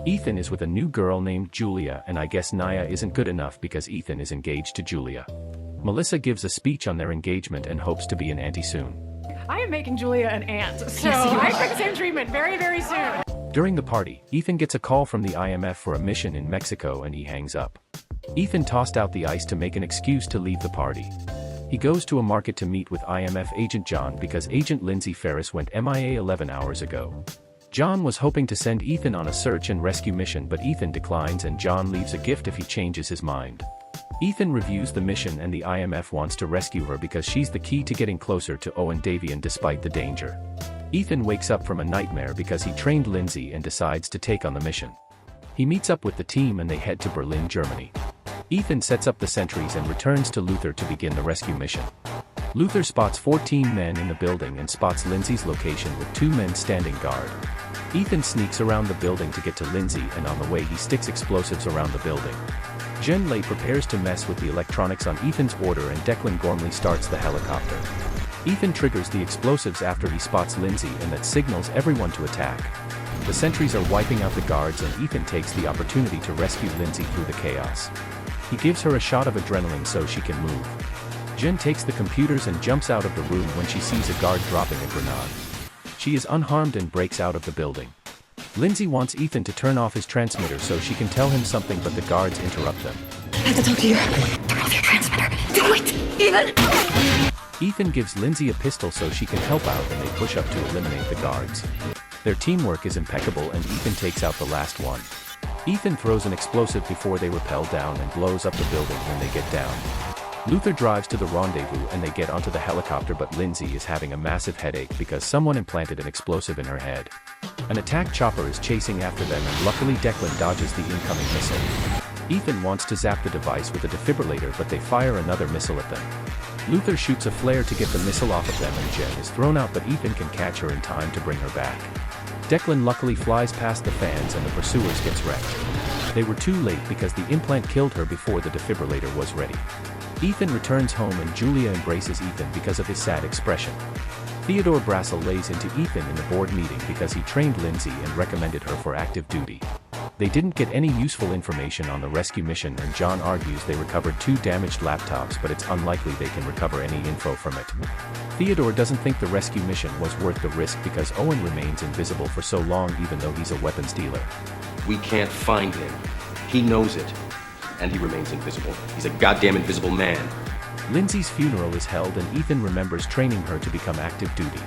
Ethan is with a new girl named Julia, and I guess Naya isn't good enough because Ethan is engaged to Julia. Melissa gives a speech on their engagement and hopes to be an auntie soon. I am making Julia an aunt, so I expect the same treatment very, very soon. During the party, Ethan gets a call from the IMF for a mission in Mexico and he hangs up. Ethan tossed out the ice to make an excuse to leave the party. He goes to a market to meet with IMF agent John because agent Lindsay Ferris went MIA 11 hours ago. John was hoping to send Ethan on a search and rescue mission, but Ethan declines and John leaves a gift if he changes his mind. Ethan reviews the mission and the IMF wants to rescue her because she's the key to getting closer to Owen Davian despite the danger. Ethan wakes up from a nightmare because he trained Lindsay and decides to take on the mission. He meets up with the team and they head to Berlin, Germany. Ethan sets up the sentries and returns to Luther to begin the rescue mission. Luther spots 14 men in the building and spots Lindsay's location with 2 men standing guard. Ethan sneaks around the building to get to Lindsay, and on the way he sticks explosives around the building. Jen Lay prepares to mess with the electronics on Ethan's order and Declan Gormley starts the helicopter. Ethan triggers the explosives after he spots Lindsay and that signals everyone to attack. The sentries are wiping out the guards and Ethan takes the opportunity to rescue Lindsay through the chaos. He gives her a shot of adrenaline so she can move. Jen takes the computers and jumps out of the room when she sees a guard dropping a grenade. She is unharmed and breaks out of the building. Lindsay wants Ethan to turn off his transmitter so she can tell him something, but the guards interrupt them. I have to talk to you. Turn off your transmitter. Do it, Ethan! Ethan gives Lindsay a pistol so she can help out and they push up to eliminate the guards. Their teamwork is impeccable and Ethan takes out the last one. Ethan throws an explosive before they rappel down and blows up the building when they get down. Luther drives to the rendezvous and they get onto the helicopter, but Lindsay is having a massive headache because someone implanted an explosive in her head. An attack chopper is chasing after them and luckily Declan dodges the incoming missile. Ethan wants to zap the device with a defibrillator, but they fire another missile at them. Luther shoots a flare to get the missile off of them and Jen is thrown out, but Ethan can catch her in time to bring her back. Declan luckily flies past the fans and the pursuers gets wrecked. They were too late because the implant killed her before the defibrillator was ready. Ethan returns home and Julia embraces Ethan because of his sad expression. Theodore Brassel lays into Ethan in the board meeting because he trained Lindsay and recommended her for active duty. They didn't get any useful information on the rescue mission and John argues they recovered 2 damaged laptops, but it's unlikely they can recover any info from it. Theodore doesn't think the rescue mission was worth the risk because Owen remains invisible for so long even though he's a weapons dealer. We can't find him. He knows it. And he remains invisible. He's a goddamn invisible man. Lindsay's funeral is held and Ethan remembers training her to become active duty.